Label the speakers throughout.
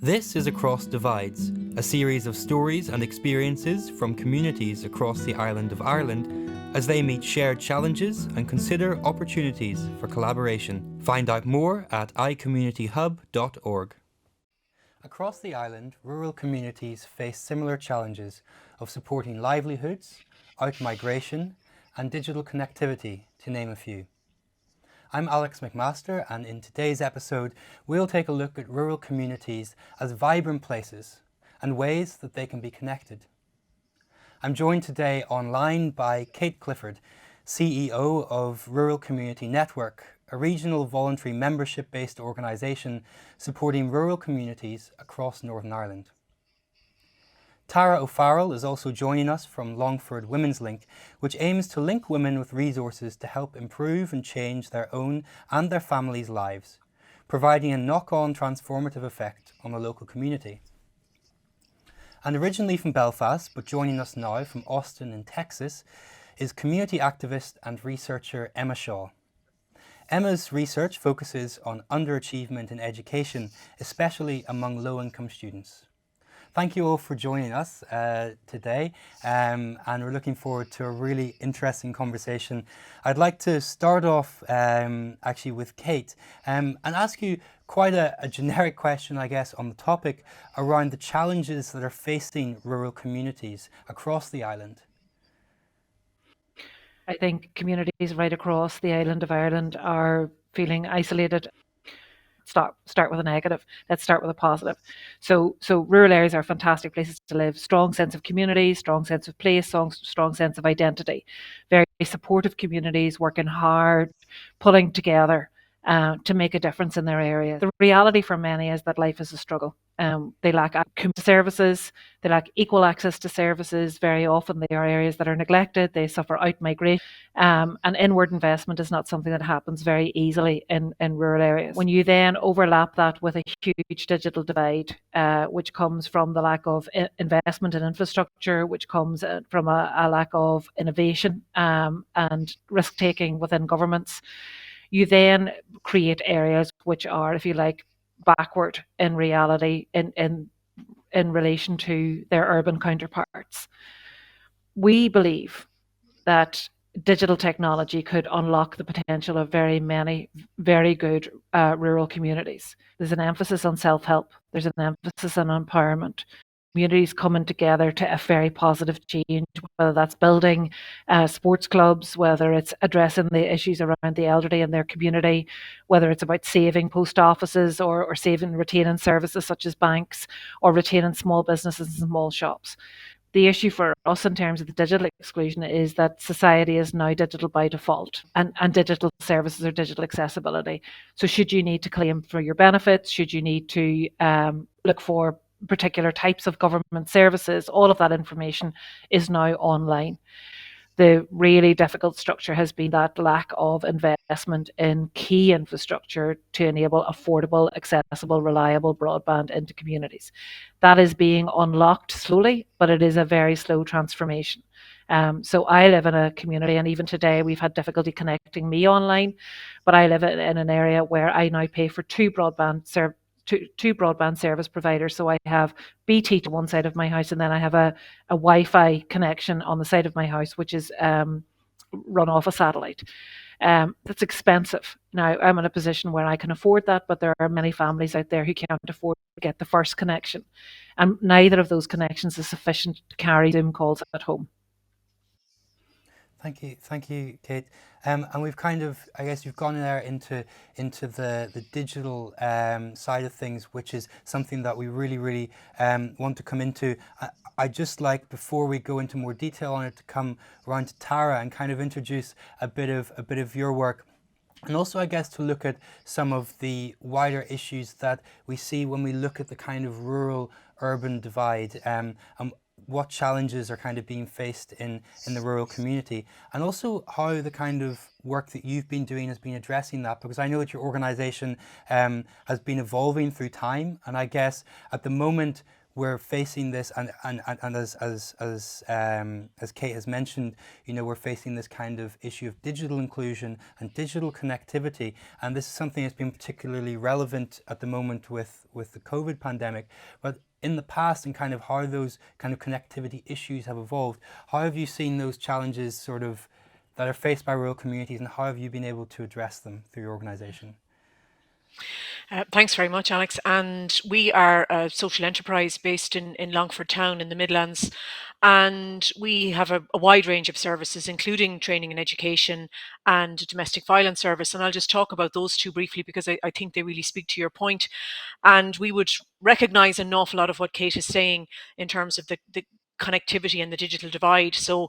Speaker 1: This is Across Divides, a series of stories and experiences from communities across the island of Ireland as they meet shared challenges and consider opportunities for collaboration. Find out more at icommunityhub.org. Across the island, rural communities face similar challenges of supporting livelihoods, out-migration and digital connectivity, to name a few. I'm Alex McMaster, and in today's episode we'll take a look at rural communities as vibrant places and ways that they can be connected. I'm joined today online by Kate Clifford, CEO of Rural Community Network, a regional voluntary membership-based organisation supporting rural communities across Northern Ireland. Tara O'Farrell is also joining us from Longford Women's Link, which aims to link women with resources to help improve and change their own and their families' lives, providing a knock-on transformative effect on the local community. And originally from Belfast, but joining us now from Austin in Texas, is community activist and researcher Emma Shaw. Emma's research focuses on underachievement in education, especially among low-income students. Thank you all for joining us today, and we're looking forward to a really interesting conversation. I'd like to start off actually with Kate and ask you quite a generic question, I guess, on the topic around the challenges that are facing rural communities across the island.
Speaker 2: I think communities right across the island of Ireland are feeling isolated. Start with a negative. Let's start with a positive. So rural areas are fantastic places to live. Strong sense of community, strong sense of place, strong sense of identity. Very supportive communities working hard, pulling together to make a difference in their area. The reality for many is that life is a struggle. They lack services, they lack equal access to services. Very often they are areas that are neglected, they suffer out-migration, and inward investment is not something that happens very easily in rural areas. When you then overlap that with a huge digital divide, which comes from the lack of investment in infrastructure, which comes from a lack of innovation and risk-taking within governments, you then create areas which are, if you like, backward in reality in relation to their urban counterparts. We believe that digital technology could unlock the potential of very many very good rural communities. There's an emphasis on self-help, there's an emphasis on empowerment. Communities coming together to a very positive change, whether that's building sports clubs, whether it's addressing the issues around the elderly in their community, whether it's about saving post offices or retaining services such as banks, or retaining small businesses and small shops. The issue for us in terms of the digital exclusion is that society is now digital by default, and digital services are digital accessibility. So should you need to claim for your benefits, should you need to look for particular types of government services, all of that information is now online. The really difficult structure has been that lack of investment in key infrastructure to enable affordable, accessible, reliable broadband into communities. That is being unlocked slowly, but it is a very slow transformation. So I live in a community, and even today we've had difficulty connecting me online, but I live in an area where I now pay for two broadband service providers. So I have BT to one side of my house, and then I have a Wi-Fi connection on the side of my house, which is run off a satellite. That's expensive. Now I'm in a position where I can afford that, but there are many families out there who can't afford to get the first connection, and neither of those connections is sufficient to carry Zoom calls at home.
Speaker 1: Thank you, Kate. And we've kind of, I guess, you've gone there into the digital side of things, which is something that we really want to come into. I'd just like, before we go into more detail on it, to come around to Tara and kind of introduce a bit of your work. And also, I guess, to look at some of the wider issues that we see when we look at the kind of rural-urban divide, and what challenges are kind of being faced in the rural community, and also how the kind of work that you've been doing has been addressing that, because I know that your organisation has been evolving through time, and I guess at the moment we're facing this, and as Kate has mentioned, we're facing this kind of issue of digital inclusion and digital connectivity, and this is something that's been particularly relevant at the moment with the COVID pandemic. But in the past, and kind of how those kind of connectivity issues have evolved, how have you seen those challenges sort of that are faced by rural communities, and how have you been able to address them through your organisation?
Speaker 3: Thanks very much, Alex. And we are a social enterprise based in Longford town in the Midlands. And we have a wide range of services, including training and education and domestic violence service. And I'll just talk about those two briefly because I think they really speak to your point. And we would recognize an awful lot of what Kate is saying in terms of the connectivity and the digital divide. So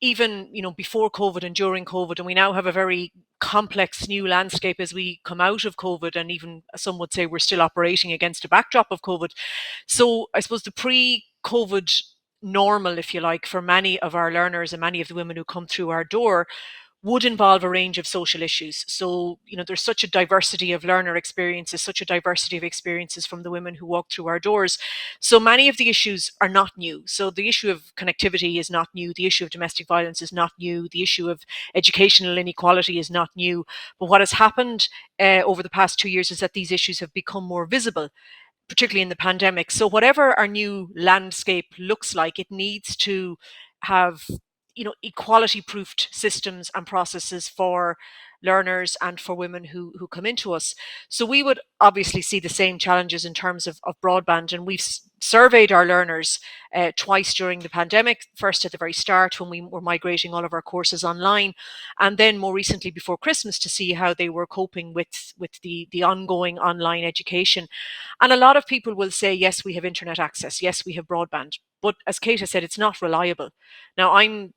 Speaker 3: even before COVID and during COVID, and we now have a very complex new landscape as we come out of COVID, and even some would say we're still operating against a backdrop of COVID. So I suppose the pre-COVID normal, if you like, for many of our learners and many of the women who come through our door would involve a range of social issues. So, there's such a diversity of learner experiences, such a diversity of experiences from the women who walk through our doors. So many of the issues are not new. So the issue of connectivity is not new. The issue of domestic violence is not new. The issue of educational inequality is not new. But what has happened over the past 2 years is that these issues have become more visible, particularly in the pandemic. So whatever our new landscape looks like, it needs to have equality proofed systems and processes for learners and for women who come into us. So we would obviously see the same challenges in terms of broadband, and we've surveyed our learners twice during the pandemic, first at the very start when we were migrating all of our courses online, and then more recently before Christmas to see how they were coping with the ongoing online education. And a lot of people will say, yes, we have internet access, yes, we have broadband, but as Kate has said, it's not reliable. Now, I'm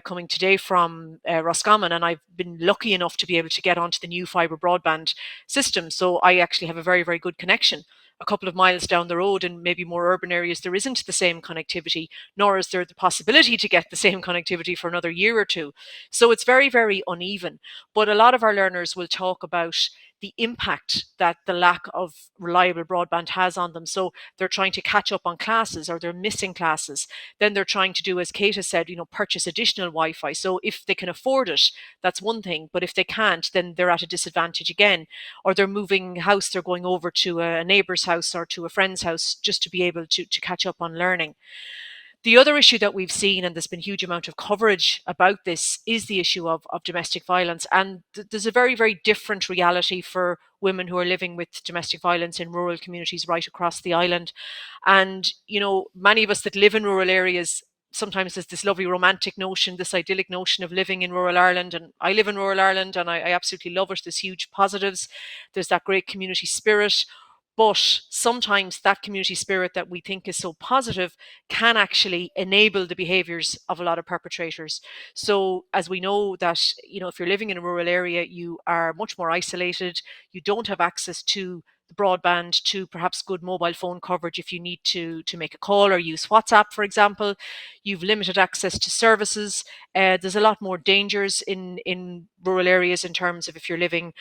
Speaker 3: coming today from Roscommon, and I've been lucky enough to be able to get onto the new fibre broadband system. So I actually have a very, very good connection. A couple of miles down the road in maybe more urban areas, there isn't the same connectivity, nor is there the possibility to get the same connectivity for another year or two. So it's very, very uneven. But a lot of our learners will talk about the impact that the lack of reliable broadband has on them. So they're trying to catch up on classes or they're missing classes. Then they're trying to do, as Kate has said, purchase additional Wi-Fi. So if they can afford it, that's one thing. But if they can't, then they're at a disadvantage again. Or they're moving house, they're going over to a neighbour's house or to a friend's house just to be able to catch up on learning. The other issue that we've seen, and there's been a huge amount of coverage about this, is the issue of domestic violence. And there's a very, very different reality for women who are living with domestic violence in rural communities right across the island. And, many of us that live in rural areas, sometimes there's this lovely romantic notion, this idyllic notion of living in rural Ireland. And I live in rural Ireland and I absolutely love it. There's huge positives. There's that great community spirit. But sometimes that community spirit that we think is so positive can actually enable the behaviors of a lot of perpetrators. So as we know that, if you're living in a rural area, you are much more isolated. You don't have access to the broadband, to perhaps good mobile phone coverage if you need to make a call or use WhatsApp, for example. You've limited access to services. There's a lot more dangers in rural areas in terms of if you're living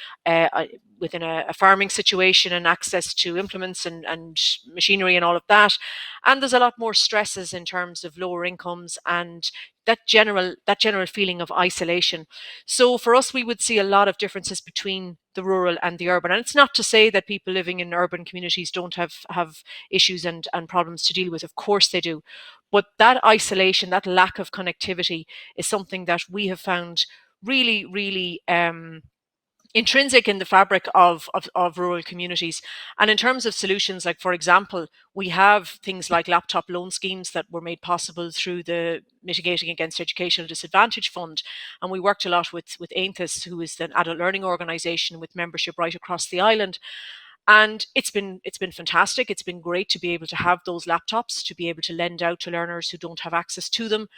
Speaker 3: within a farming situation and access to implements and machinery and all of that. And there's a lot more stresses in terms of lower incomes and that general feeling of isolation. So for us, we would see a lot of differences between the rural and the urban. And it's not to say that people living in urban communities don't have issues and problems to deal with. Of course they do. But that isolation, that lack of connectivity is something that we have found really, really intrinsic in the fabric of rural communities. And in terms of solutions, like for example, we have things like laptop loan schemes that were made possible through the Mitigating Against Educational Disadvantage Fund. And we worked a lot with AINTHIS, who is an adult learning organisation with membership right across the island. And it's been fantastic. It's been great to be able to have those laptops, to be able to lend out to learners who don't have access to them.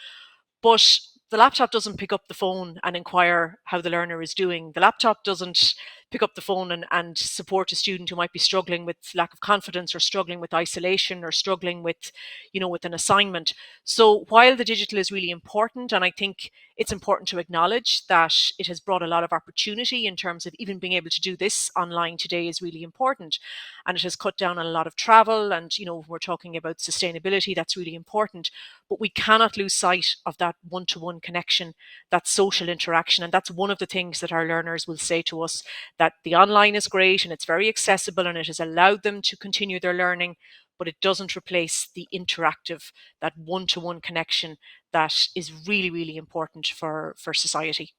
Speaker 3: But the laptop doesn't pick up the phone and inquire how the learner is doing. The laptop doesn't pick up the phone and support a student who might be struggling with lack of confidence, or struggling with isolation, or struggling with, with an assignment. So while the digital is really important, and I think it's important to acknowledge that it has brought a lot of opportunity in terms of even being able to do this online today is really important. And it has cut down on a lot of travel. And, we're talking about sustainability, that's really important. But we cannot lose sight of that one-to-one connection, that social interaction. And that's one of the things that our learners will say to us, that the online is great and it's very accessible and it has allowed them to continue their learning, but it doesn't replace the interactive, that one-to-one connection that is really, really important for society.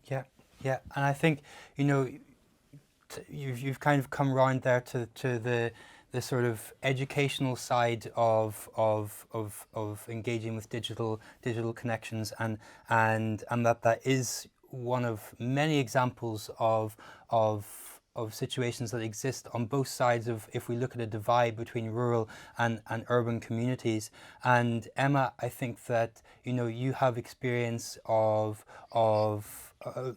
Speaker 1: Yeah, yeah, and I think you've kind of come round there to the sort of educational side of engaging with digital connections, and that is one of many examples of situations that exist on both sides of, if we look at a divide between rural and urban communities. And Emma, I think that you have experience of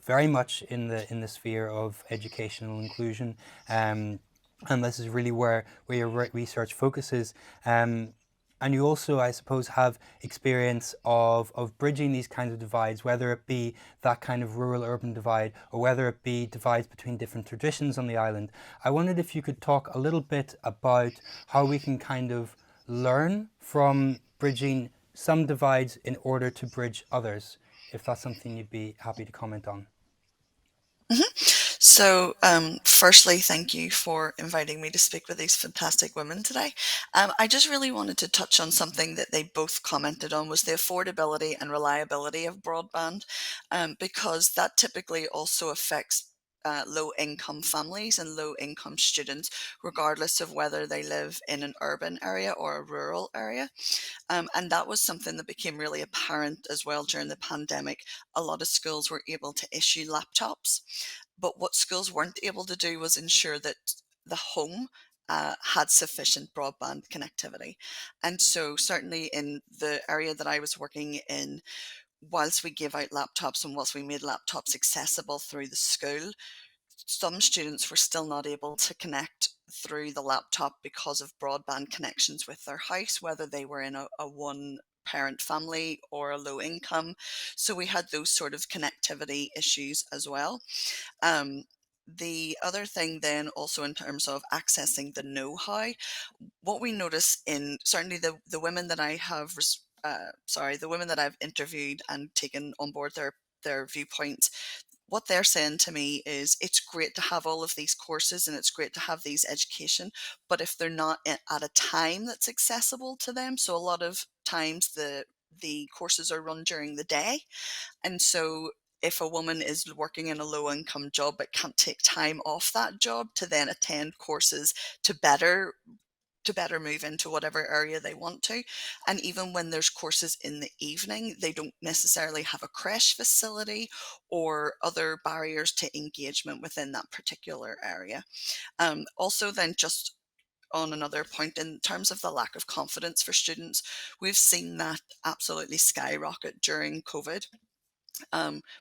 Speaker 1: very much in the sphere of educational inclusion, and this is really where your research focuses. And you also, I suppose, have experience of bridging these kinds of divides, whether it be that kind of rural-urban divide or whether it be divides between different traditions on the island. I wondered if you could talk a little bit about how we can kind of learn from bridging some divides in order to bridge others, if that's something you'd be happy to comment on.
Speaker 4: So, firstly, thank you for inviting me to speak with these fantastic women today. I just really wanted to touch on something that they both commented on, was the affordability and reliability of broadband, because that typically also affects low-income families and low-income students, regardless of whether they live in an urban area or a rural area. And that was something that became really apparent as well during the pandemic. A lot of schools were able to issue laptops, but what schools weren't able to do was ensure that the home had sufficient broadband connectivity. And so, certainly in the area that I was working in, whilst we gave out laptops and whilst we made laptops accessible through the school, some students were still not able to connect through the laptop because of broadband connections with their house, whether they were in a one parent family or a low income. So we had those sort of connectivity issues as well. Um, the other thing then, also in terms of accessing the know-how, what we notice in certainly the women that I have the women that I've interviewed and taken on board their viewpoints, what they're saying to me is, it's great to have all of these courses and it's great to have these education, but if they're not at a time that's accessible to them, so a lot of times the courses are run during the day, and so if a woman is working in a low income job but can't take time off that job to then attend courses to better move into whatever area they want to. And even when there's courses in the evening, they don't necessarily have a creche facility or other barriers to engagement within that particular area. Also, then, just on another point, in terms of the lack of confidence for students, we've seen that absolutely skyrocket during COVID.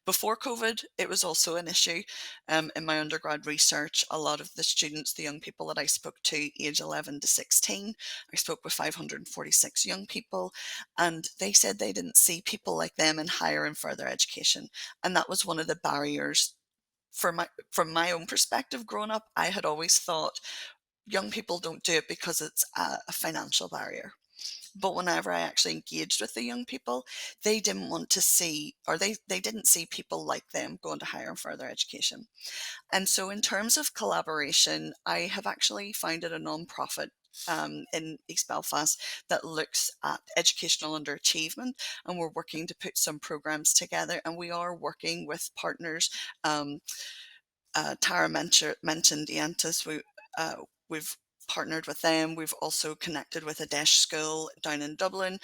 Speaker 4: Before COVID, it was also an issue. In my undergrad research, a lot of the students, the young people that I spoke to, age 11 to 16, I spoke with 546 young people, and they said they didn't see people like them in higher and further education. And that was one of the barriers from my own perspective growing up. I had always thought young people don't do it because it's a financial barrier. But whenever I actually engaged with the young people, they didn't want to see, or they didn't see people like them going to higher and further education. And so, in terms of collaboration, I have actually founded a non-profit in East Belfast that looks at educational underachievement, and we're working to put some programs together. And we are working with partners. Tara mentioned Iantis. We've partnered with them. We've also connected with a Desh school down in Dublin.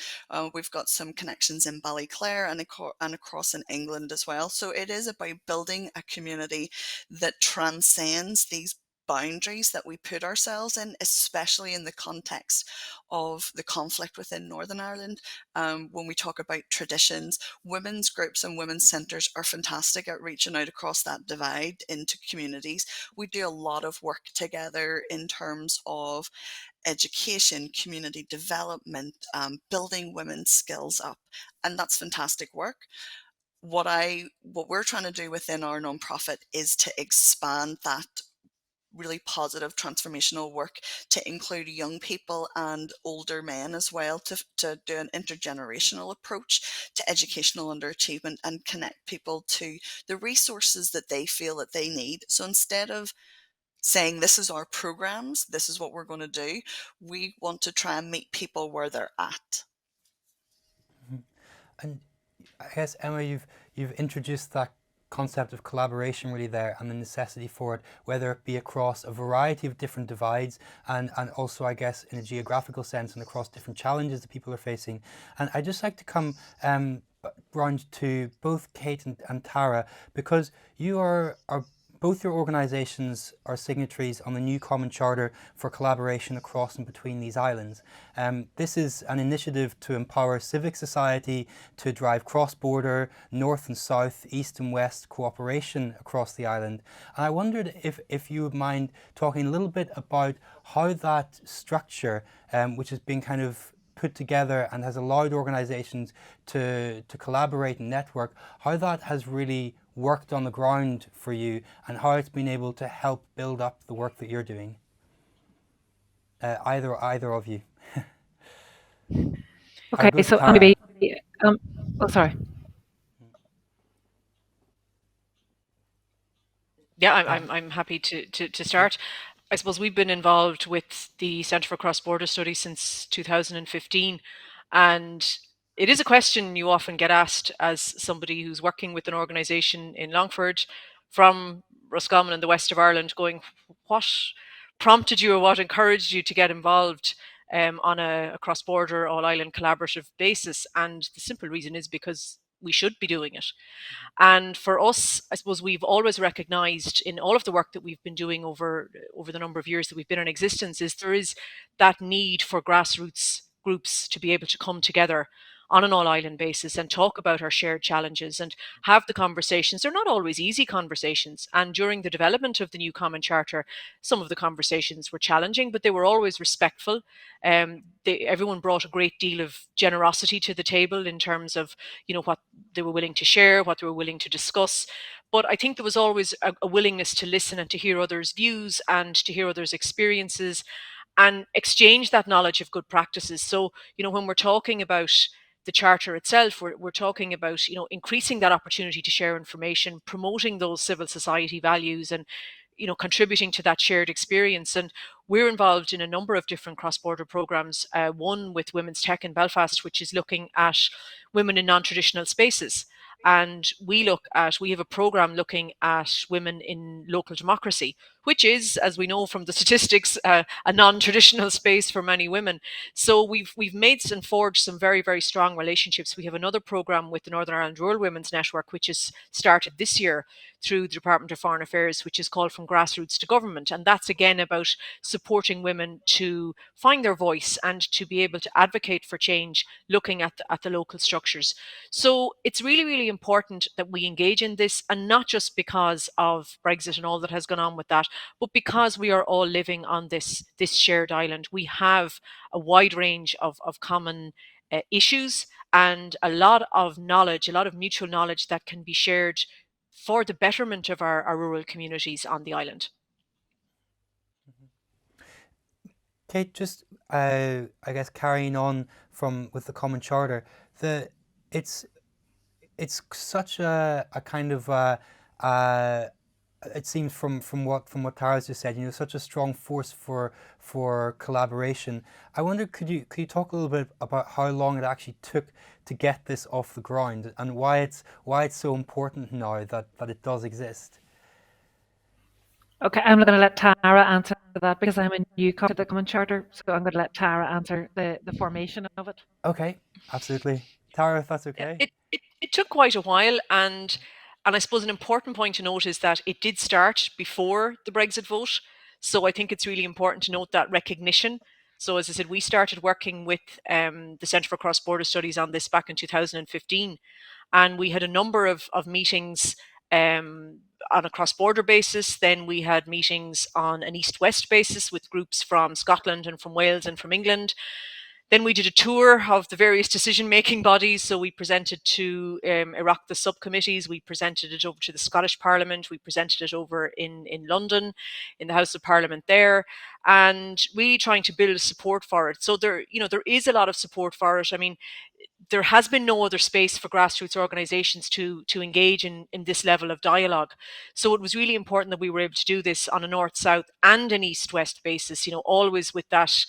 Speaker 4: We've got some connections in Ballyclare and across in England as well. So it is about building a community that transcends these boundaries that we put ourselves in, especially in the context of the conflict within Northern Ireland. When we talk about traditions, women's groups and women's centres are fantastic at reaching out across that divide into communities. We do a lot of work together in terms of education, community development, building women's skills up, and that's fantastic work. What we're trying to do within our nonprofit is to expand that really positive transformational work to include young people and older men as well, to do an intergenerational approach to educational underachievement and connect people to the resources that they feel that they need. So instead of saying this is our programs, this is what we're going to do, we want to try and meet people where they're at.
Speaker 1: And I guess, Emma, you've introduced that concept of collaboration really there, and the necessity for it, whether it be across a variety of different divides and also, I guess, in a geographical sense and across different challenges that people are facing. And I'd just like to come round to both Kate and Tara, because you are both your organisations are signatories on the new Common Charter for collaboration across and between these islands. This is an initiative to empower civic society to drive cross-border, north and south, east and west cooperation across the island. And I wondered if you would mind talking a little bit about how that structure, which has been kind of put together and has allowed organisations to collaborate and network, how that has really worked on the ground for you and how it's been able to help build up the work that you're doing. Either of you.
Speaker 2: Okay, so maybe, sorry.
Speaker 3: Yeah, I'm happy to start. I suppose we've been involved with the Centre for Cross-Border Studies since 2015, and it is a question you often get asked as somebody who's working with an organisation in Longford from Roscommon in the west of Ireland, going, what prompted you or what encouraged you to get involved on a cross-border, all-island collaborative basis? And the simple reason is because we should be doing it. And for us, I suppose we've always recognised in all of the work that we've been doing over the number of years that we've been in existence, is there is that need for grassroots groups to be able to come together on an all-island basis and talk about our shared challenges and have the conversations. They're not always easy conversations. And during the development of the new Common Charter, some of the conversations were challenging, but they were always respectful. Everyone brought a great deal of generosity to the table in terms of, what they were willing to share, what they were willing to discuss. But I think there was always a willingness to listen and to hear others' views and to hear others' experiences and exchange that knowledge of good practices. So, when we're talking about the charter itself, we're talking about, increasing that opportunity to share information, promoting those civil society values and, contributing to that shared experience. And we're involved in a number of different cross-border programs, one with Women's Tech in Belfast, which is looking at women in non-traditional spaces. And we have a program looking at women in local democracy, which is, as we know from the statistics, a non-traditional space for many women. So we've made and forged some very, very strong relationships. We have another program with the Northern Ireland Rural Women's Network, which is started this year through the Department of Foreign Affairs, which is called From Grassroots to Government. And that's again about supporting women to find their voice and to be able to advocate for change, looking at the local structures. So it's really, really important that we engage in this, and not just because of Brexit and all that has gone on with that, but because we are all living on this shared island. We have a wide range of common issues and a lot of knowledge, a lot of mutual knowledge that can be shared for the betterment of our rural communities on the island.
Speaker 1: Kate, just I guess carrying on with the Common Charter, it's such a kind of it seems from what Tara's just said, such a strong force for collaboration. I wonder, could you talk a little bit about how long it actually took to get this off the ground and why it's so important now that it does exist?
Speaker 2: Okay, I'm going to let Tara answer that because I'm a newcomer to the Common Charter, so I'm going to let Tara answer the formation of it.
Speaker 1: Okay, absolutely. Tara, if that's okay.
Speaker 3: It took quite a while, and I suppose an important point to note is that it did start before the Brexit vote. So I think it's really important to note that recognition. So as I said, we started working with the Centre for Cross-Border Studies on this back in 2015, and we had a number of meetings on a cross-border basis. Then we had meetings on an east-west basis with groups from Scotland and from Wales and from England. Then we did a tour of the various decision-making bodies. So we presented to Iraq, the subcommittees. We presented it over to the Scottish Parliament. We presented it over in London, in the House of Parliament there, and really trying to build support for it. So there is a lot of support for it. I mean, there has been no other space for grassroots organizations to engage in this level of dialogue. So it was really important that we were able to do this on a north-south and an east-west basis, always with that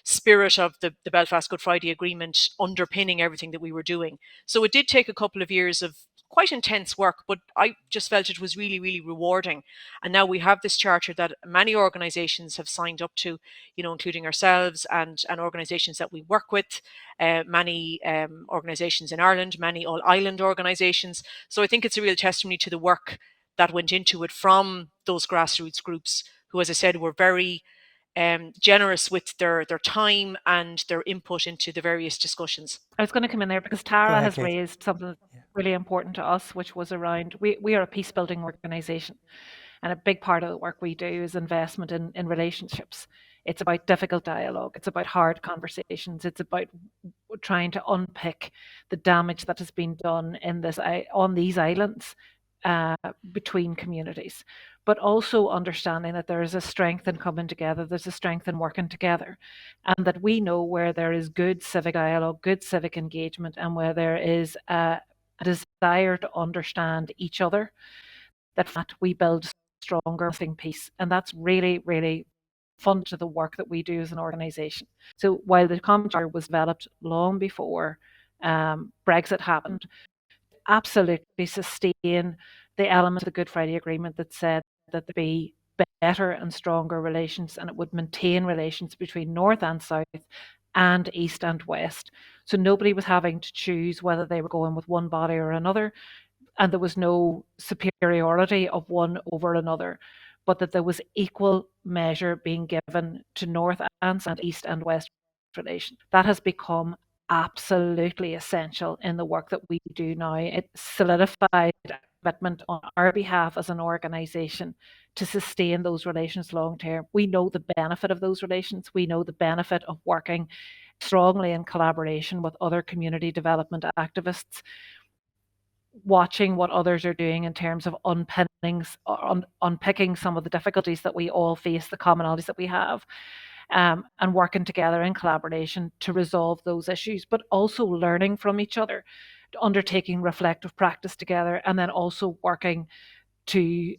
Speaker 3: spirit of the Belfast Good Friday Agreement underpinning everything that we were doing. So it did take a couple of years of quite intense work, but I just felt it was really, really rewarding. And now we have this charter that many organizations have signed up to, including ourselves and organizations that we work with, many organizations in Ireland, many all-island organizations. So I think it's a real testimony to the work that went into it from those grassroots groups who, as I said, were very generous with their time and their input into the various discussions.
Speaker 2: I was going to come in there because
Speaker 1: Go
Speaker 2: Tara
Speaker 1: ahead,
Speaker 2: has
Speaker 1: Kate.
Speaker 2: raised something really important to us, which was around we are a peace building organization, and a big part of the work we do is investment in relationships. It's about difficult dialogue. It's about hard conversations. It's about trying to unpick the damage that has been done on these islands between communities, but also understanding that there is a strength in coming together, there's a strength in working together, and that we know where there is good civic dialogue, good civic engagement, and where there is a desire to understand each other, that we build stronger, lasting peace. And that's really, really fun to the work that we do as an organisation. So while the Common Charter was developed long before Brexit happened, absolutely sustain the element of the Good Friday Agreement that said that there be better and stronger relations, and it would maintain relations between North and South and East and West. So nobody was having to choose whether they were going with one body or another, and there was no superiority of one over another, but that there was equal measure being given to North and East and West relations. That has become absolutely essential in the work that we do now. It solidified commitment on our behalf as an organisation to sustain those relations long term. We know the benefit of those relations. We know the benefit of working strongly in collaboration with other community development activists, watching what others are doing in terms of unpicking some of the difficulties that we all face, the commonalities that we have, and working together in collaboration to resolve those issues, but also learning from each other, undertaking reflective practice together, and then also working to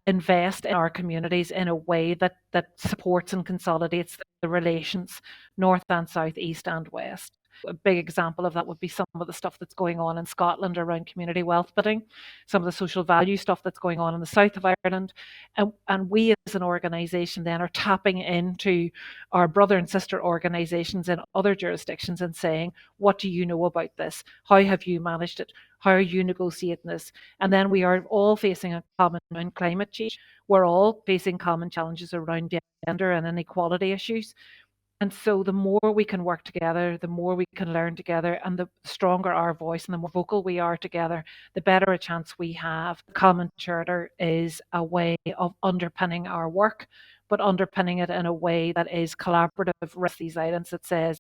Speaker 2: invest in our communities in a way that supports and consolidates the relations north and south, east and west. A big example of that would be some of the stuff that's going on in Scotland around community wealth building, some of the social value stuff that's going on in the south of Ireland. And we as an organisation then are tapping into our brother and sister organisations in other jurisdictions and saying, what do you know about this? How have you managed it? How are you negotiating this? And then we are all facing a common climate change. We're all facing common challenges around gender and inequality issues. And so the more we can work together, the more we can learn together, and the stronger our voice and the more vocal we are together, the better a chance we have. The Common Charter is a way of underpinning our work, but underpinning it in a way that is collaborative with these islands, that says,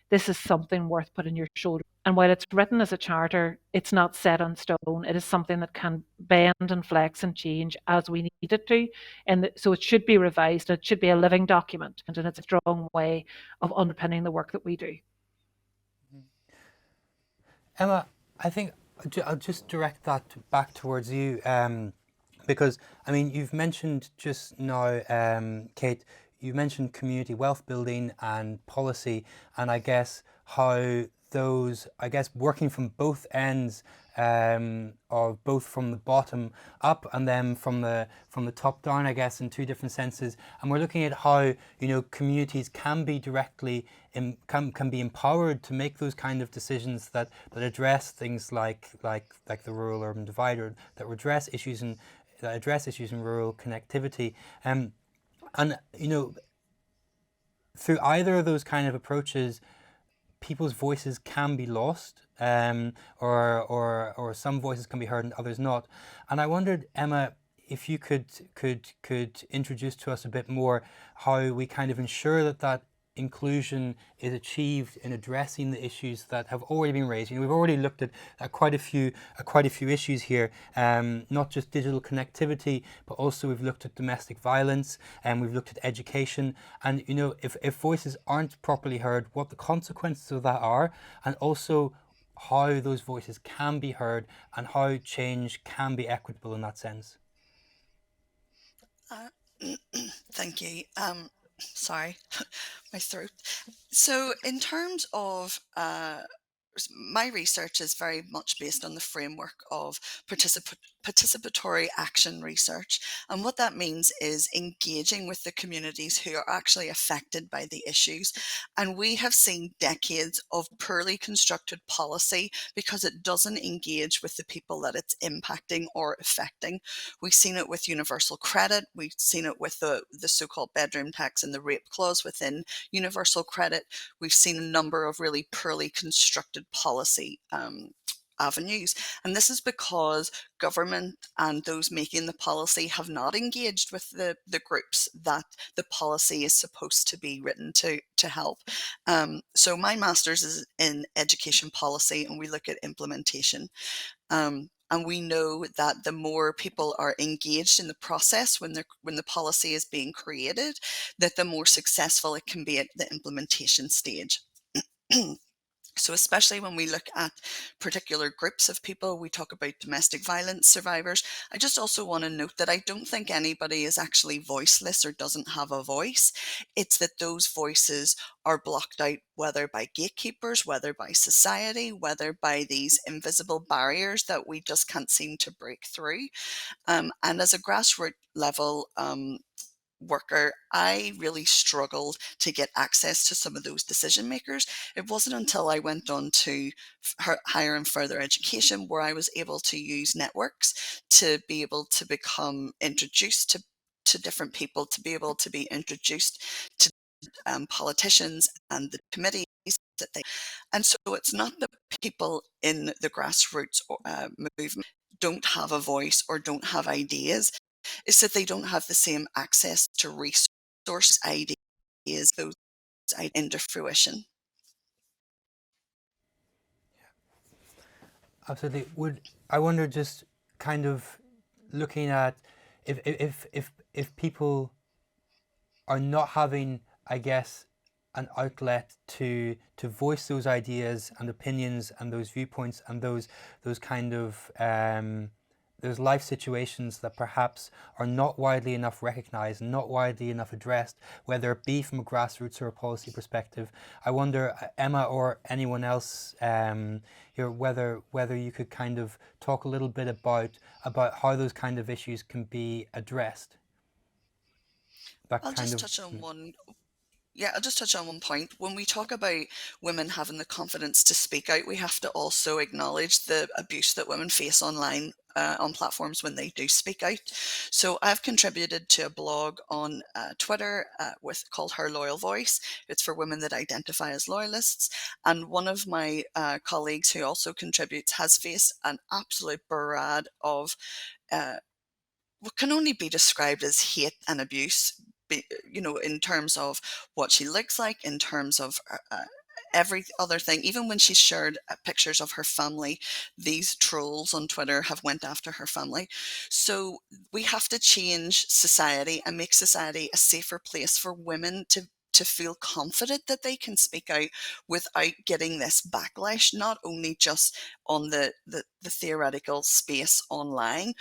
Speaker 2: this is something worth putting your shoulder. And while it's written as a charter, it's not set in stone. It is something that can bend and flex and change as we need it to. And so it should be revised. It should be a living document. And it's a strong way of underpinning the work that we do.
Speaker 1: Emma, I think I'll just direct that back towards you, because, I mean, you've mentioned just now, Kate, you mentioned community wealth building and policy, and I guess how those, I guess, working from both ends, of both from the bottom up and then from the top down, I guess, in two different senses. And we're looking at how, communities can be directly can be empowered to make those kind of decisions that address things like the rural-urban divide, or that address issues in rural connectivity. And, through either of those kind of approaches, people's voices can be lost, or some voices can be heard and others not. And I wondered, Emma, if you could introduce to us a bit more how we kind of ensure that inclusion is achieved in addressing the issues that have already been raised. We've already looked at quite a few issues here, not just digital connectivity, but also we've looked at domestic violence, and we've looked at education. And if voices aren't properly heard, what the consequences of that are, and also how those voices can be heard and how change can be equitable in that sense.
Speaker 4: Thank you. Sorry, my throat. So, in terms of my research is very much based on the framework of participatory action research. And what that means is engaging with the communities who are actually affected by the issues. And we have seen decades of poorly constructed policy because it doesn't engage with the people that it's impacting or affecting. We've seen it with universal credit. We've seen it with the so-called bedroom tax and the rape clause within universal credit. We've seen a number of really poorly constructed policy avenues. And this is because government and those making the policy have not engaged with the groups that the policy is supposed to be written to help. So my master's is in education policy, and we look at implementation. And we know that the more people are engaged in the process when the policy is being created, that the more successful it can be at the implementation stage. So especially when we look at particular groups of people, we talk about domestic violence survivors. I just also want to note that I don't think anybody is actually voiceless or doesn't have a voice. It's that those voices are blocked out, whether by gatekeepers, whether by society, whether by these invisible barriers that we just can't seem to break through. And as a grassroots level worker, I really struggled to get access to some of those decision makers. It wasn't until I went on to higher and further education where I was able to use networks to be able to become introduced to different people, to be able to be introduced to politicians and the committees that they. And so it's not that people in the grassroots movement don't have a voice or don't have ideas, is that they don't have the same access to resource ideas, those into fruition.
Speaker 1: Absolutely. I wonder, just kind of looking at if people are not having, I guess, an outlet to voice those ideas and opinions and those viewpoints and those kind of those life situations that perhaps are not widely enough recognized, not widely enough addressed, whether it be from a grassroots or a policy perspective. I wonder, Emma or anyone else here, whether you could kind of talk a little bit about how those kind of issues can be addressed.
Speaker 4: I'll just touch on one. Yeah, I'll just touch on one point. When we talk about women having the confidence to speak out, we have to also acknowledge the abuse that women face online on platforms when they do speak out. So I've contributed to a blog on Twitter called Her Loyal Voice. It's for women that identify as loyalists. And one of my colleagues who also contributes has faced an absolute barrage of what can only be described as hate and abuse, in terms of what she looks like, in terms of every other thing. Even when she shared pictures of her family, these trolls on Twitter have went after her family. So we have to change society and make society a safer place for women to feel confident that they can speak out without getting this backlash, not only just on the theoretical space online.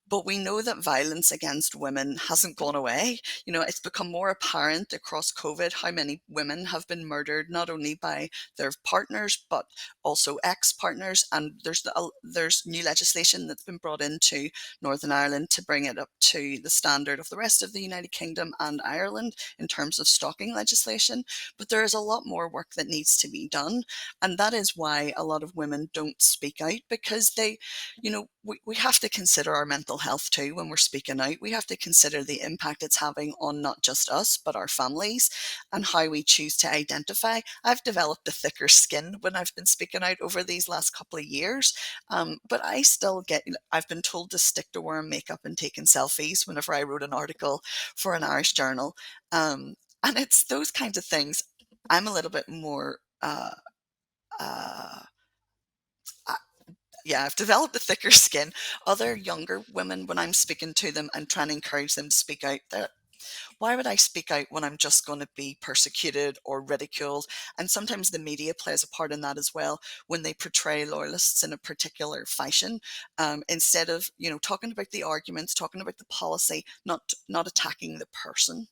Speaker 4: But we know that violence against women hasn't gone away. It's become more apparent across COVID how many women have been murdered, not only by their partners, but also ex-partners. And there's new legislation that's been brought into Northern Ireland to bring it up to the standard of the rest of the United Kingdom and Ireland in terms of stalking legislation. But there is a lot more work that needs to be done. And that is why a lot of women don't speak out, because we have to consider our mental mental health too when we're speaking out. We have to consider the impact it's having on not just us, but our families and how we choose to identify. I've developed a thicker skin when I've been speaking out over these last couple of years, but I still get, I've been told to stick to wearing makeup and taking selfies whenever I wrote an article for an Irish journal. And it's those kinds of things. I'm a little bit more, yeah, I've developed a thicker skin. Other younger women, when I'm speaking to them and trying to encourage them to speak out, why would I speak out when I'm just going to be persecuted or ridiculed? And sometimes the media plays a part in that as well when they portray loyalists in a particular fashion, instead of, talking about the arguments, talking about the policy, not attacking the person.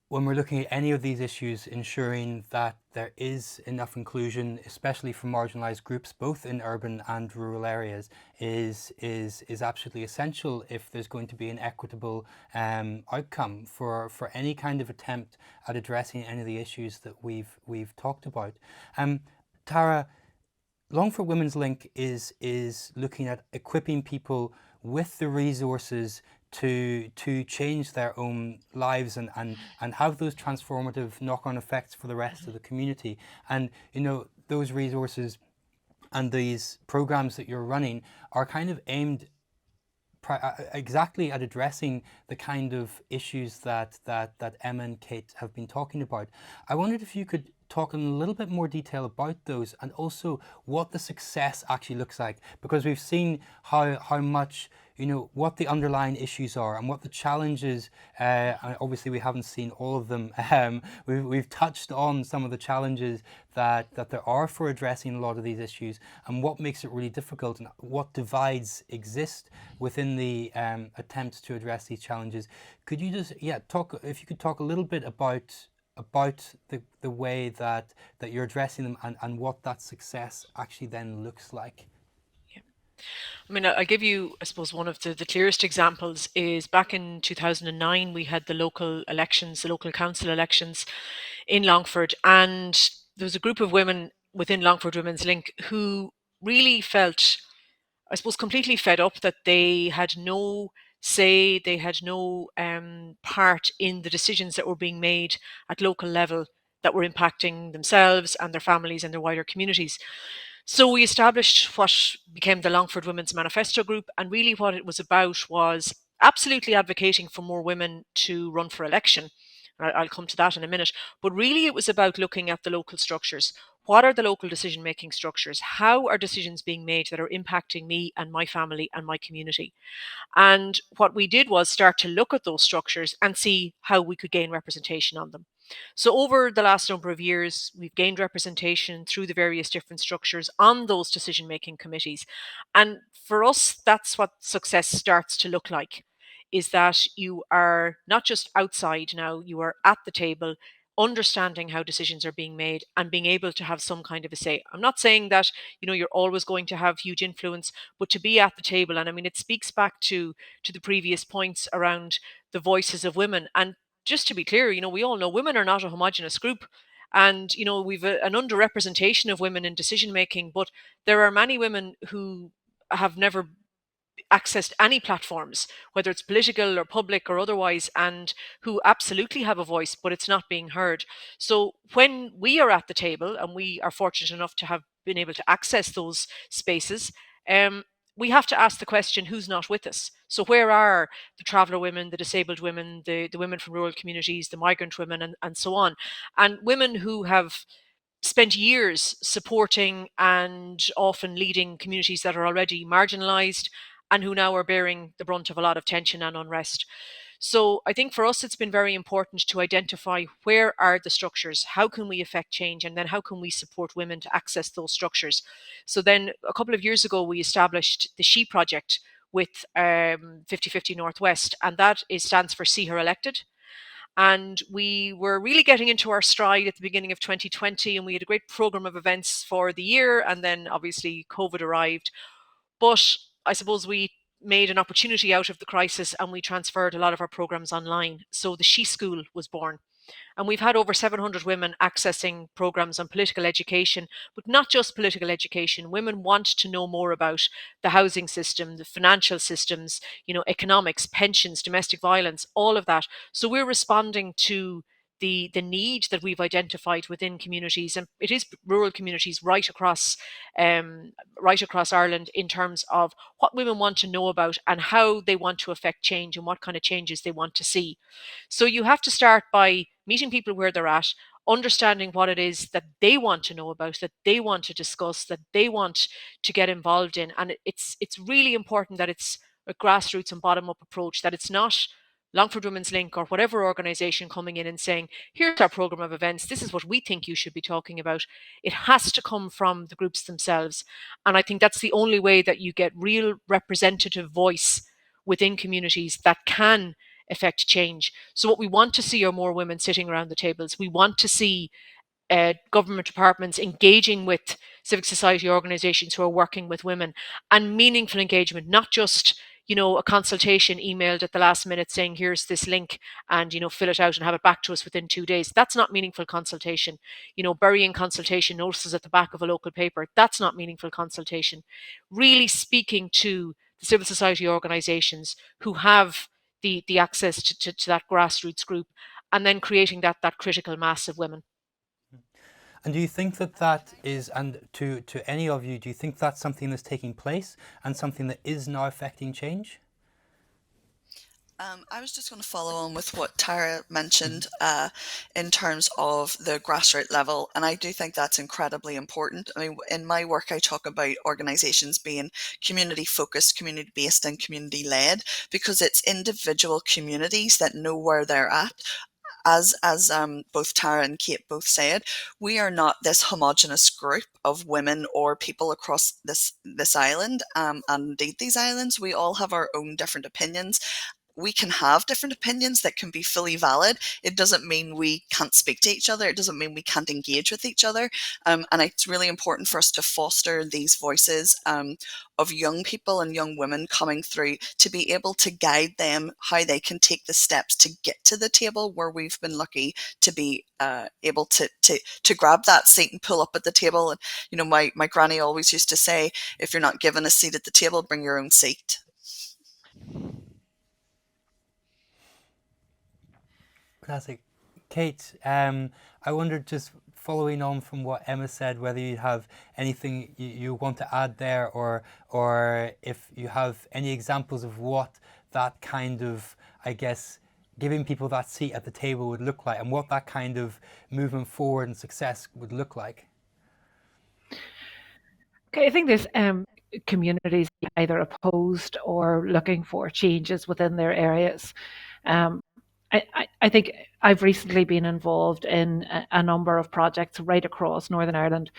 Speaker 1: When we're looking at any of these issues, ensuring that there is enough inclusion, especially for marginalised groups, both in urban and rural areas, is absolutely essential if there's going to be an equitable outcome for any kind of attempt at addressing any of the issues that we've talked about. Tara, Longford Women's Link is looking at equipping people with the resources to change their own lives and have those transformative knock-on effects for the rest of the community. And those resources and these programs that you're running are kind of aimed exactly at addressing the kind of issues that Emma and Kate have been talking about. I wondered if you could talk in a little bit more detail about those, and also what the success actually looks like, because we've seen how much, what the underlying issues are and what the challenges, obviously we haven't seen all of them. We've touched on some of the challenges that there are for addressing a lot of these issues, and what makes it really difficult, and what divides exist within the attempts to address these challenges. Could you just talk, if you could talk a little bit about the way that you're addressing them, and what that success actually then looks like?
Speaker 3: I mean, I'll give you, I suppose, one of the clearest examples is back in 2009, we had the local elections, the local council elections in Longford, and there was a group of women within Longford Women's Link who really felt, I suppose, completely fed up that they had no say, they had no part in the decisions that were being made at local level that were impacting themselves and their families and their wider communities. So we established what became the Longford Women's Manifesto Group, and really what it was about was absolutely advocating for more women to run for election. I'll come to that in a minute. But really it was about looking at the local structures. What are the local decision-making structures? How are decisions being made that are impacting me and my family and my community? And what we did was start to look at those structures and see how we could gain representation on them. So over the last number of years, we've gained representation through the various different structures on those decision-making committees. And for us, that's what success starts to look like, is that you are not just outside now, you are at the table, understanding how decisions are being made and being able to have some kind of a say. I'm not saying that, you're always going to have huge influence, but to be at the table. And I mean, it speaks back to the previous points around the voices of women. And just to be clear, we all know women are not a homogenous group. And, we've an underrepresentation of women in decision making, but there are many women who have never accessed any platforms, whether it's political or public or otherwise, and who absolutely have a voice, but it's not being heard. So when we are at the table, and we are fortunate enough to have been able to access those spaces, we have to ask the question, who's not with us? So where are the traveller women, the disabled women, the women from rural communities, the migrant women, and so on? And women who have spent years supporting and often leading communities that are already marginalised, and who now are bearing the brunt of a lot of tension and unrest. So I think for us, it's been very important to identify where are the structures, how can we affect change, and then how can we support women to access those structures. So then a couple of years ago, we established the She Project with 50/50 Northwest, and that stands for See Her Elected. And we were really getting into our stride at the beginning of 2020, and we had a great program of events for the year. And then obviously COVID arrived. But I suppose we made an opportunity out of the crisis, and we transferred a lot of our programs online. So the She School was born. And we've had over 700 women accessing programs on political education, but not just political education. Women want to know more about the housing system, the financial systems, economics, pensions, domestic violence, all of that. So we're responding to the need that we've identified within communities, and it is rural communities right across Ireland, in terms of what women want to know about and how they want to affect change and what kind of changes they want to see. So you have to start by meeting people where they're at, understanding what it is that they want to know about, that they want to discuss, that they want to get involved in. And it's really important that it's a grassroots and bottom up approach, that it's not Longford Women's Link or whatever organization coming in and saying, here's our program of events, this is what we think you should be talking about. It has to come from the groups themselves. And I think that's the only way that you get real representative voice within communities that can affect change. So what we want to see are more women sitting around the tables. We want to see government departments engaging with civic society organizations who are working with women, and meaningful engagement, not just a consultation emailed at the last minute saying here's this link and fill it out and have it back to us within 2 days. That's not meaningful consultation. Burying consultation notices at the back of a local paper, that's not meaningful consultation. Really speaking to the civil society organizations who have the access to that grassroots group, and then creating that critical mass of women.
Speaker 1: And do you think that is, and to any of you, do you think that's something that's taking place and something that is now affecting change?
Speaker 4: I was just going to follow on with what Tara mentioned in terms of the grassroots level, and I do think that's incredibly important. I mean, in my work, I talk about organisations being community focused, community based, and community led, because it's individual communities that know where they're at. As both Tara and Kate both said, we are not this homogenous group of women or people across this island, and indeed these islands. We all have our own different opinions. We can have different opinions that can be fully valid. It doesn't mean we can't speak to each other. It doesn't mean we can't engage with each other. And it's really important for us to foster these voices of young people and young women coming through, to be able to guide them how they can take the steps to get to the table where we've been lucky to be able to grab that seat and pull up at the table. And my granny always used to say, if you're not given a seat at the table, bring your own seat.
Speaker 1: Fantastic. Kate, I wondered, just following on from what Emma said, whether you have anything you want to add there, or if you have any examples of what that kind of, I guess, giving people that seat at the table would look like, and what that kind of movement forward and success would look like.
Speaker 2: Okay, I think there's communities either opposed or looking for changes within their areas. I think I've recently been involved in a number of projects right across Northern Ireland,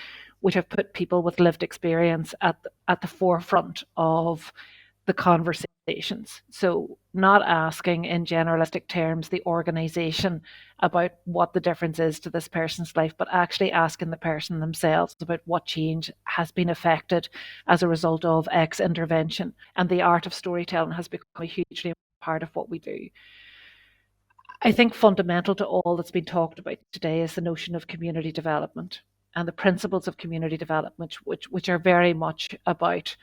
Speaker 2: which have put people with lived experience at the forefront of the conversations. So not asking in generalistic terms the organisation about what the difference is to this person's life, but actually asking the person themselves about what change has been affected as a result of X intervention. And the art of storytelling has become a hugely part of what we do. I think fundamental to all that's been talked about today is the notion of community development and the principles of community development, which are very much about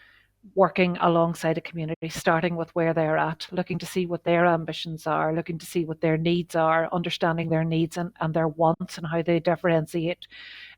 Speaker 2: working alongside a community, starting with where they're at, looking to see what their ambitions are, looking to see what their needs are, understanding their needs and their wants and how they differentiate,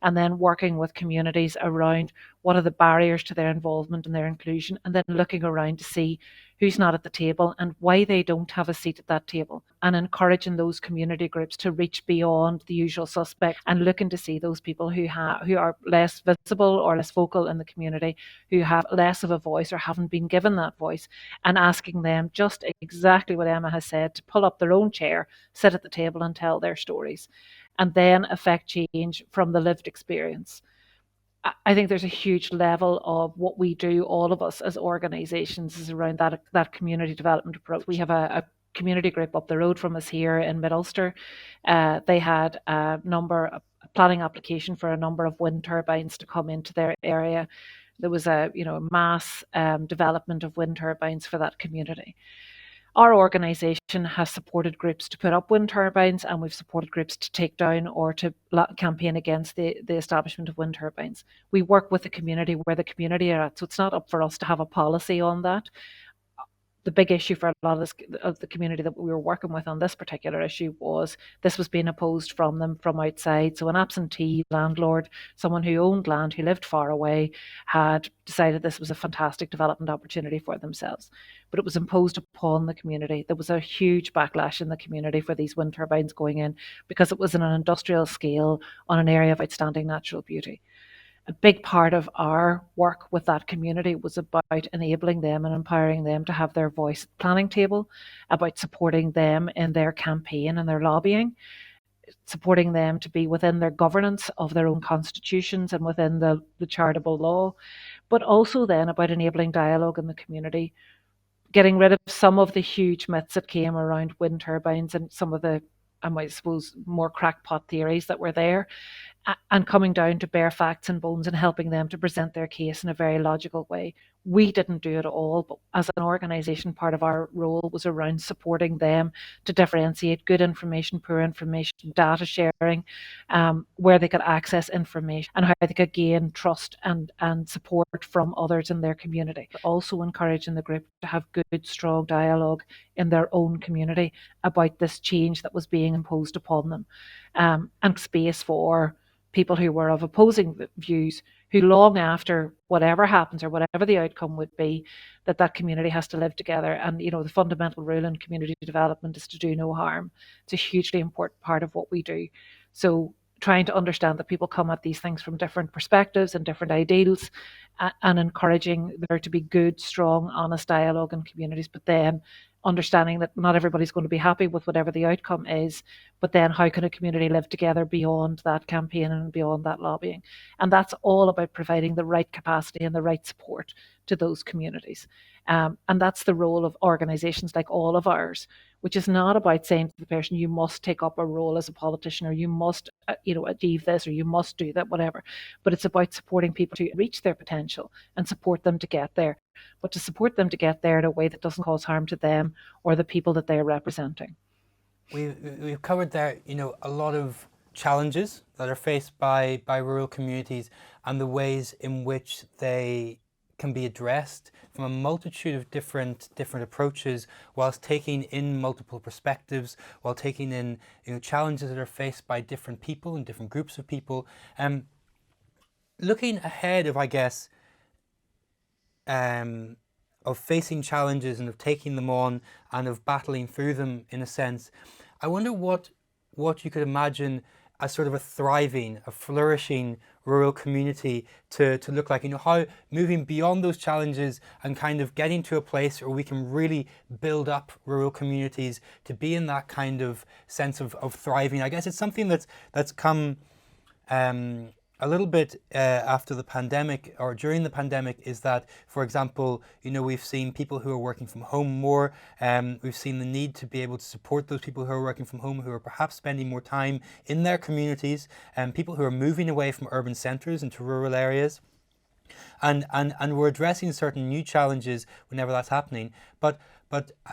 Speaker 2: and then working with communities around what are the barriers to their involvement and their inclusion, and then looking around to see who's not at the table and why they don't have a seat at that table, and encouraging those community groups to reach beyond the usual suspects and looking to see those people who are less visible or less vocal in the community, who have less of a voice or haven't been given that voice, and asking them just exactly what Emma has said, to pull up their own chair, sit at the table and tell their stories, and then affect change from the lived experience. I think there's a huge level of what we do, all of us as organisations, is around that community development approach. We have a community group up the road from us here in Mid-Ulster. They had a planning application for a number of wind turbines to come into their area. There was a mass development of wind turbines for that community. Our organisation has supported groups to put up wind turbines, and we've supported groups to take down or to campaign against the establishment of wind turbines. We work with the community where the community are at, so it's not up for us to have a policy on that. The big issue for a lot of the community that we were working with on this particular issue was this was being opposed from them from outside. So an absentee landlord, someone who owned land, who lived far away, had decided this was a fantastic development opportunity for themselves. But it was imposed upon the community. There was a huge backlash in the community for these wind turbines going in because it was on an industrial scale on an area of outstanding natural beauty. A big part of our work with that community was about enabling them and empowering them to have their voice at the planning table, about supporting them in their campaign and their lobbying, supporting them to be within their governance of their own constitutions and within the charitable law, but also then about enabling dialogue in the community, getting rid of some of the huge myths that came around wind turbines and some of the, I might suppose, more crackpot theories that were there, and coming down to bare facts and bones and helping them to present their case in a very logical way. We didn't do it all, but as an organisation, part of our role was around supporting them to differentiate good information, poor information, data sharing, where they could access information and how they could gain trust and support from others in their community. Also encouraging the group to have good, strong dialogue in their own community about this change that was being imposed upon them, and space for people who were of opposing views, who long after whatever happens or whatever the outcome would be, that community has to live together. And the fundamental rule in community development is to do no harm. It's a hugely important part of what we do. So trying to understand that people come at these things from different perspectives and different ideals, and encouraging there to be good, strong, honest dialogue in communities, but then understanding that not everybody's going to be happy with whatever the outcome is, but then how can a community live together beyond that campaign and beyond that lobbying? And that's all about providing the right capacity and the right support to those communities. And that's the role of organisations like all of ours, which is not about saying to the person, you must take up a role as a politician, or you must achieve this, or you must do that, whatever. But it's about supporting people to reach their potential and support them to get there, but to support them to get there in a way that doesn't cause harm to them or the people that they're representing.
Speaker 1: We've covered there, a lot of challenges that are faced by rural communities and the ways in which they can be addressed from a multitude of different approaches, whilst taking in multiple perspectives, while taking in challenges that are faced by different people and different groups of people. Looking ahead of, I guess, of facing challenges and of taking them on and of battling through them, in a sense, I wonder what you could imagine as sort of a thriving, a flourishing rural community to look like, how moving beyond those challenges and kind of getting to a place where we can really build up rural communities to be in that kind of sense of thriving. I guess it's something that's come a little bit after the pandemic, or during the pandemic, is that, for example, we've seen people who are working from home more. We've seen the need to be able to support those people who are working from home, who are perhaps spending more time in their communities, and people who are moving away from urban centres into rural areas. And we're addressing certain new challenges whenever that's happening. But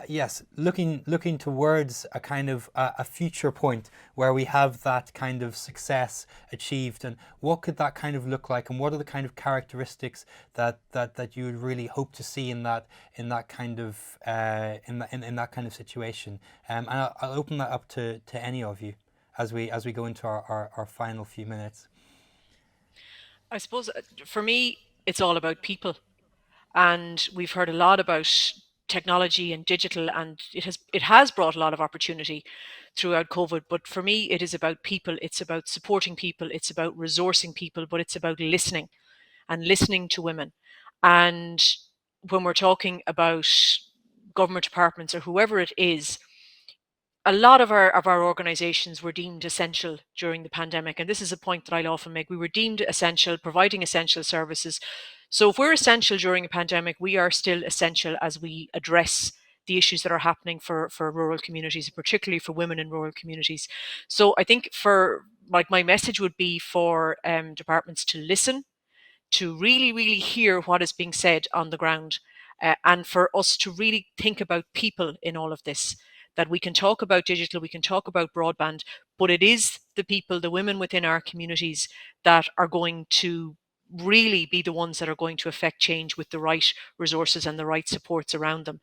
Speaker 1: yes, looking towards a kind of a future point where we have that kind of success achieved, and what could that kind of look like, and what are the kind of characteristics that you would really hope to see in that kind of in that kind of situation. And I'll open that up to any of you as we go into our final few minutes.
Speaker 3: I suppose for me, it's all about people. And we've heard a lot about technology and digital, and it has brought a lot of opportunity throughout COVID. But for me, it is about people. It's about supporting people. It's about resourcing people, but it's about listening and listening to women. And when we're talking about government departments or whoever it is, a lot of our organizations were deemed essential during the pandemic. And this is a point that I'll often make. We were deemed essential, providing essential services. So if we're essential during a pandemic, we are still essential as we address the issues that are happening for rural communities, particularly for women in rural communities. So I think my message would be for departments to listen, to really, really hear what is being said on the ground, and for us to really think about people in all of this. That we can talk about digital, we can talk about broadband, but it is the people, the women within our communities that are going to really be the ones that are going to affect change with the right resources and the right supports around them.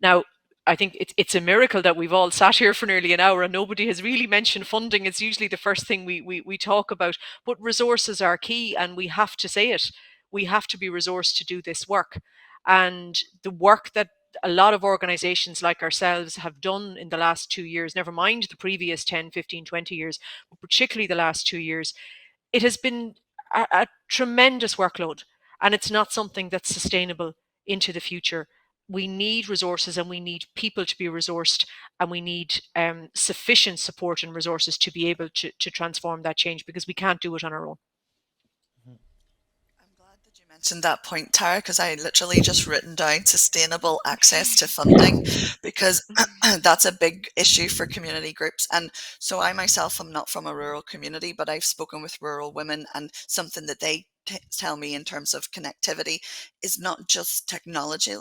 Speaker 3: Now, I think it's a miracle that we've all sat here for nearly an hour and nobody has really mentioned funding. It's usually the first thing we talk about, but resources are key and we have to say it. We have to be resourced to do this work. And the work that a lot of organizations like ourselves have done in the last 2 years, never mind the previous 10, 15, 20 years, but particularly the last 2 years, it has been a tremendous workload and it's not something that's sustainable into the future. We need resources and we need people to be resourced and we need sufficient support and resources to be able to transform that change because we can't do it on our own.
Speaker 4: I'm glad that you mentioned that point, Tara, because I literally just written down sustainable access to funding because that's a big issue for community groups. And so I myself am not from a rural community, but I've spoken with rural women, and something that they tell me in terms of connectivity is not just technology,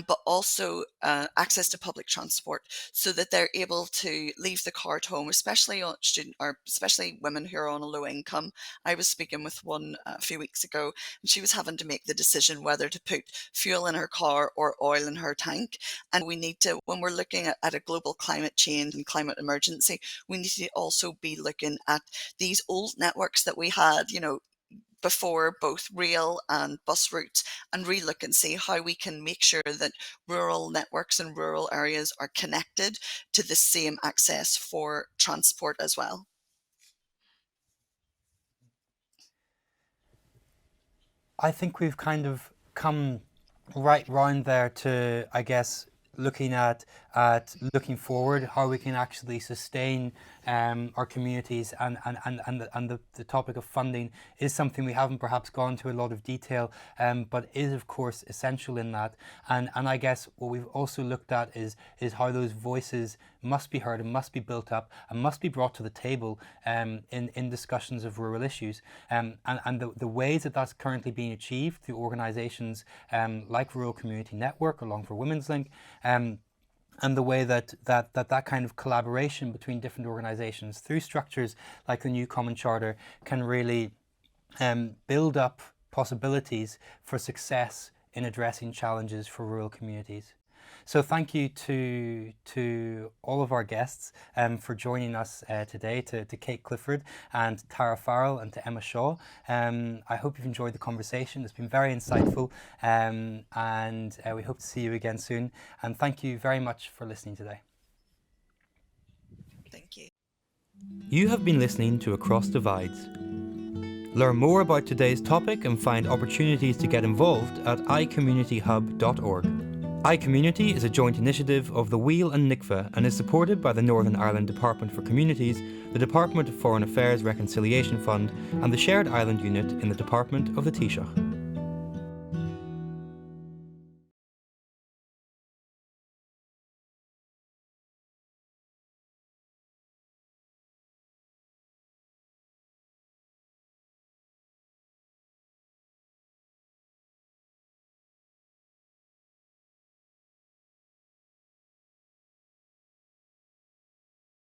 Speaker 4: but also access to public transport, so that they're able to leave the car at home, especially on especially women who are on a low income. I was speaking with one a few weeks ago, and she was having to make the decision whether to put fuel in her car or oil in her tank. And we need to, when we're looking at a global climate change and climate emergency, we need to also be looking at these old networks that we had, before, both rail and bus routes, and relook and see how we can make sure that rural networks and rural areas are connected to the same access for transport as well.
Speaker 1: I think we've kind of come right round there to, I guess, looking at looking forward, how we can actually sustain our communities, and the topic of funding is something we haven't perhaps gone to a lot of detail, but is of course essential in that. And I guess what we've also looked at is how those voices must be heard and must be built up and must be brought to the table in discussions of rural issues, and the ways that that's currently being achieved through organisations like Rural Community Network or Longford Women's Link, and the way that kind of collaboration between different organisations through structures like the new Common Charter can really build up possibilities for success in addressing challenges for rural communities. So thank you to all of our guests for joining us today, to Kate Clifford and Tara Farrell and to Emma Shaw. I hope you've enjoyed the conversation. It's been very insightful, and we hope to see you again soon. And thank you very much for listening today.
Speaker 4: Thank you.
Speaker 1: You have been listening to Across Divides. Learn more about today's topic and find opportunities to get involved at icommunityhub.org. iCommunity is a joint initiative of the Wheel and NICFA and is supported by the Northern Ireland Department for Communities, the Department of Foreign Affairs Reconciliation Fund and the Shared Island Unit in the Department of the Taoiseach.